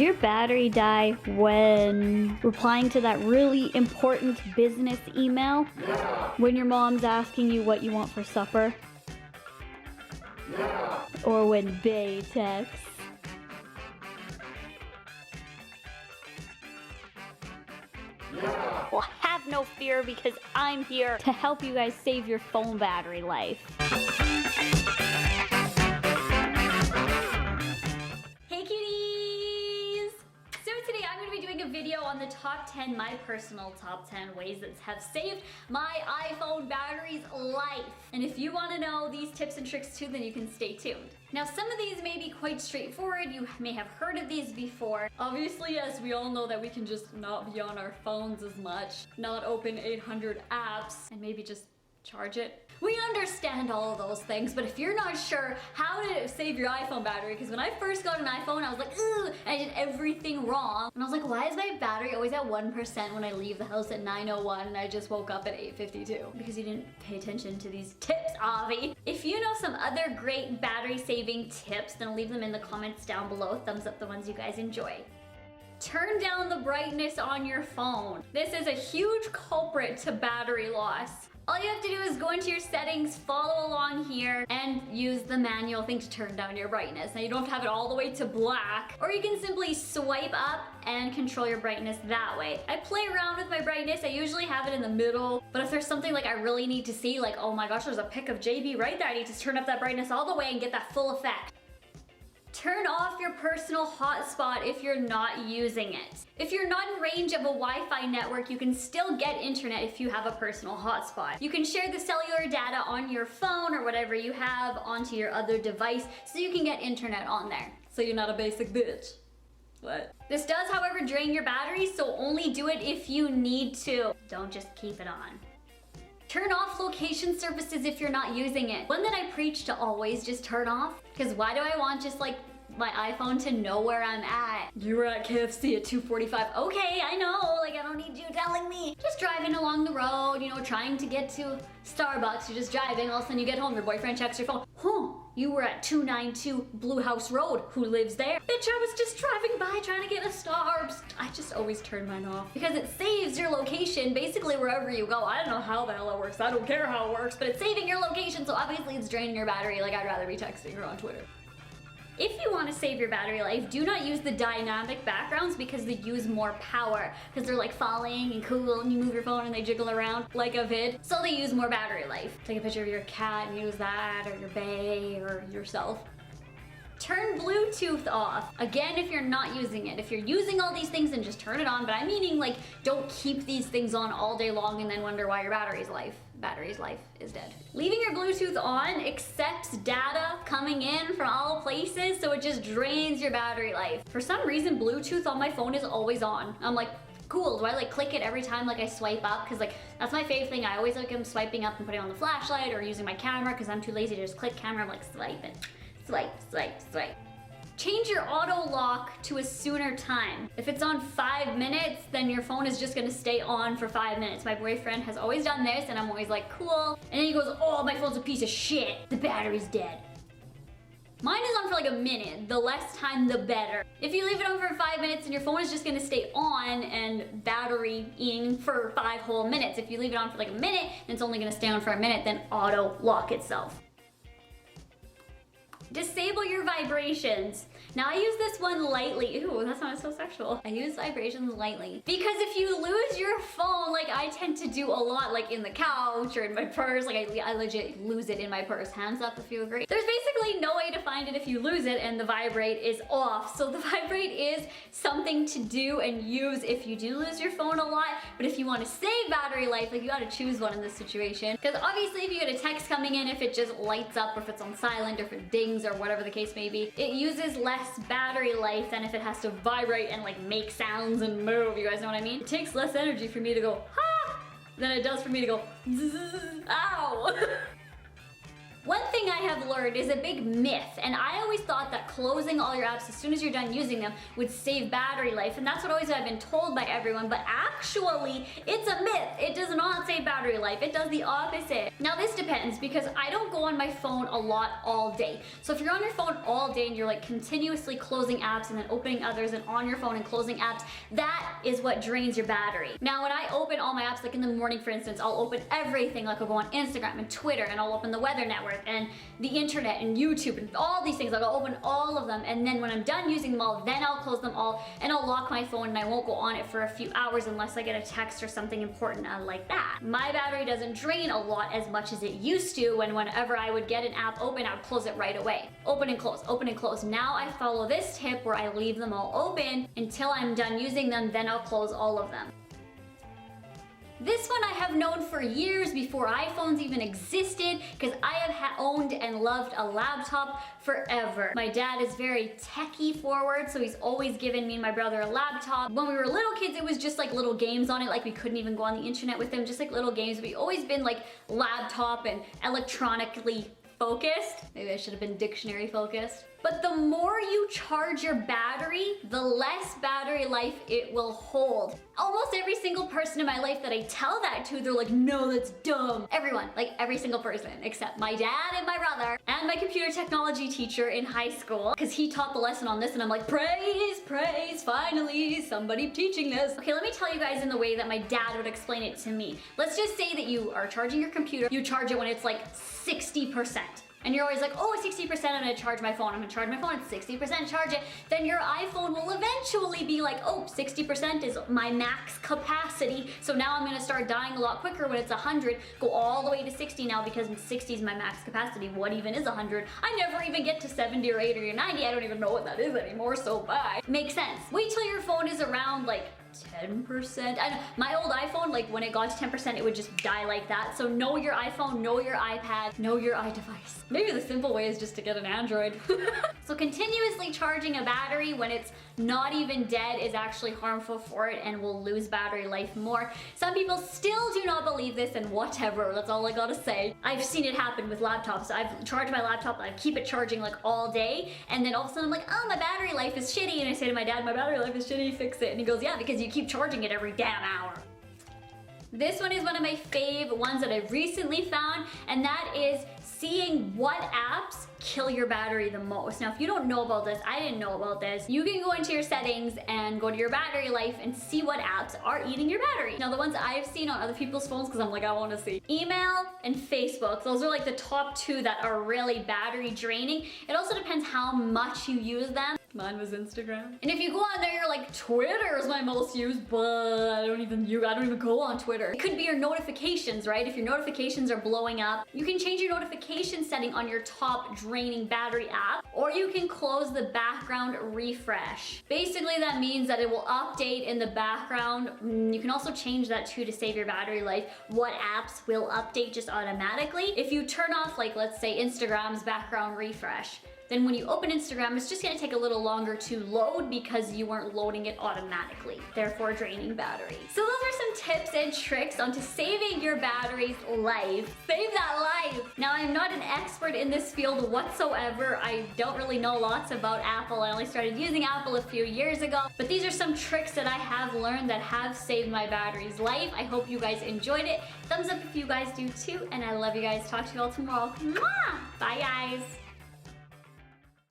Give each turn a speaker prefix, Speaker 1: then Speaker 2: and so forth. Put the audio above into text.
Speaker 1: Does your battery die when replying to that really important business email?
Speaker 2: Yeah.
Speaker 1: When your mom's asking you what you want for supper?
Speaker 2: Yeah.
Speaker 1: Or when Bae texts?
Speaker 2: Yeah.
Speaker 1: Well, have no fear because I'm here to help you guys save your phone battery life. Hey cuties! So today I'm going to be doing a video on the my personal top 10 ways that have saved my iPhone battery's life. And if you want to know these tips and tricks too, then you can stay tuned. Now some of these may be quite straightforward. You may have heard of these before. Obviously, yes, we all know that we can just not be on our phones as much, not open 800 apps, and maybe just charge it. We understand all of those things, but if you're not sure how to save your iPhone battery, because when I first got an iPhone, I was like, ugh, I did everything wrong. And I was like, why is my battery always at 1% when I leave the house at 9:01 and I just woke up at 8:52? Because you didn't pay attention to these tips, Avi. If you know some other great battery saving tips, then leave them in the comments down below. Thumbs up the ones you guys enjoy. Turn down the brightness on your phone. This is a huge culprit to battery loss. All you have to do is go into your settings, follow along here, and use the manual thing to turn down your brightness. Now you don't have to have it all the way to black, or you can simply swipe up and control your brightness that way. I play around with my brightness. I usually have it in the middle, but if there's something like I really need to see, like, oh my gosh, there's a pic of JB right there, I need to turn up that brightness all the way and get that full effect. Turn off your personal hotspot if you're not using it. If you're not in range of a Wi-Fi network, you can still get internet if you have a personal hotspot. You can share the cellular data on your phone or whatever you have onto your other device so you can get internet on there. So you're not a basic bitch. What? This does, however, drain your battery, so only do it if you need to. Don't just keep it on. Turn off location services if you're not using it. One that I preach to always just turn off, because why do I want just like my iPhone to know where I'm at? You were at KFC at 2:45. Okay, I know, like I don't need you telling me. Just driving along the road, you know, trying to get to Starbucks, you're just driving, all of a sudden you get home, your boyfriend checks your phone. You were at 292 Blue House Road. Who lives there? Bitch, I was just driving by trying to get a Starbucks. I just always turn mine off because it saves your location basically wherever you go. I don't know how the hell it works. I don't care how it works, but it's saving your location, so obviously it's draining your battery. Like, I'd rather be texting her on Twitter. If you want to save your battery life, do not use the dynamic backgrounds because they use more power. Because they're like falling and cool and you move your phone and they jiggle around like a vid. So they use more battery life. Take a picture of your cat and use that, or your bae, or yourself. Turn Bluetooth off. Again, if you're not using it. If you're using all these things, then just turn it on. But I'm meaning like, don't keep these things on all day long and then wonder why your battery's life is dead. Leaving your Bluetooth on accepts data coming in from all places, so it just drains your battery life. For some reason, Bluetooth on my phone is always on. I'm like, cool, do I like click it every time like I swipe up? Because like, that's my favorite thing. I always like I'm swiping up and putting on the flashlight or using my camera because I'm too lazy to just click camera. I'm like swiping. Swipe, swipe, swipe. Change your auto lock to a sooner time. If it's on 5 minutes, then your phone is just gonna stay on for 5 minutes. My boyfriend has always done this and I'm always like, cool. And then he goes, oh, my phone's a piece of shit. The battery's dead. Mine is on for like a minute. The less time, the better. If you leave it on for 5 minutes, then your phone is just gonna stay on and batterying for 5 whole minutes. If you leave it on for like a minute, and it's only gonna stay on for a minute, then auto lock itself. Disable your vibrations. Now I use this one lightly. Ew, that sounds so sexual. I use vibrations lightly. Because if you lose your phone, like I tend to do a lot, like in the couch or in my purse, like I legit lose it in my purse. Hands up if you agree. There's basically no way to find it if you lose it and the vibrate is off. So the vibrate is something to do and use if you do lose your phone a lot. But if you want to save battery life, like you gotta choose one in this situation. Because obviously if you get a text coming in, if it just lights up or if it's on silent or if it dings or whatever the case may be, it uses less battery life than if it has to vibrate and like make sounds and move. You guys know what I mean? It takes less energy for me to go ha than it does for me to go zzz, ow. One thing I have learned is a big myth, and I always thought that closing all your apps as soon as you're done using them would save battery life, and that's what always I've been told by everyone, but actually, it's a myth. It does not save battery life. It does the opposite. Now this depends, because I don't go on my phone a lot all day. So if you're on your phone all day and you're like continuously closing apps and then opening others and on your phone and closing apps, that is what drains your battery. Now when I open all my apps, like in the morning for instance, I'll open everything, like I'll go on Instagram and Twitter, and I'll open the Weather Network and the internet and YouTube and all these things. I'll open all of them, and then when I'm done using them all, then I'll close them all and I'll lock my phone and I won't go on it for a few hours unless I get a text or something important like that. My battery doesn't drain a lot as much as it used to whenever I would get an app open, I would close it right away. Open and close, open and close. Now I follow this tip where I leave them all open until I'm done using them, then I'll close all of them. This one I have known for years before iPhones even existed, because I have owned and loved a laptop forever. My dad is very techie forward, so he's always given me and my brother a laptop. When we were little kids, it was just like little games on it, like we couldn't even go on the internet with them, just like little games. We've always been like laptop and electronically focused. Maybe I should have been dictionary focused. But the more you charge your battery, the less battery life it will hold. Almost every single person in my life that I tell that to, they're like, no, that's dumb. Everyone, like every single person, except my dad and my brother and my computer technology teacher in high school, because he taught the lesson on this and I'm like, praise, praise, finally, somebody teaching this. Okay, let me tell you guys in the way that my dad would explain it to me. Let's just say that you are charging your computer, you charge it when it's like 60%. And you're always like, oh, 60%, I'm gonna charge my phone. I'm gonna charge my phone at 60%, charge it. Then your iPhone will eventually be like, oh, 60% is my max capacity. So now I'm gonna start dying a lot quicker when it's 100, go all the way to 60 now because 60 is my max capacity. What even is 100? I never even get to 70 or 80 or 90. I don't even know what that is anymore, so bye. Makes sense. Wait till your phone is around like 10%. And my old iPhone, like when it got to 10%, it would just die like that. So know your iPhone, know your iPad, know your iDevice. Maybe the simple way is just to get an Android. So continuously charging a battery when it's not even dead is actually harmful for it and will lose battery life more. Some people still do not believe this, and whatever, that's all I gotta say. I've seen it happen with laptops. I've charged my laptop, I keep it charging like all day, and then all of a sudden I'm like, oh, my battery life is shitty, and I say to my dad, my battery life is shitty, fix it. And he goes, yeah, because you keep charging it every damn hour. This one is one of my fave ones that I've recently found, and that is seeing what apps kill your battery the most. Now, if you don't know about this, I didn't know about this, you can go into your settings and go to your battery life and see what apps are eating your battery. Now, the ones I've seen on other people's phones, because I'm like, I want to see. Email and Facebook. Those are like the top two that are really battery draining. It also depends how much you use them. Mine was Instagram. And if you go on there, you're like, Twitter is my most used, but I don't even go on Twitter. It could be your notifications, right? If your notifications are blowing up, you can change your notification setting on your top draining battery app, or you can close the background refresh. Basically, that means that it will update in the background. You can also change that too to save your battery life. What apps will update just automatically? If you turn off, like, let's say Instagram's background refresh, then when you open Instagram, it's just gonna take a little longer to load because you weren't loading it automatically, therefore draining battery. So those are some tips and tricks onto saving your battery's life. Save that life! Now, I'm not an expert in this field whatsoever. I don't really know lots about Apple. I only started using Apple a few years ago, but these are some tricks that I have learned that have saved my battery's life. I hope you guys enjoyed it. Thumbs up if you guys do too, and I love you guys. Talk to you all tomorrow. Mwah! Bye, guys.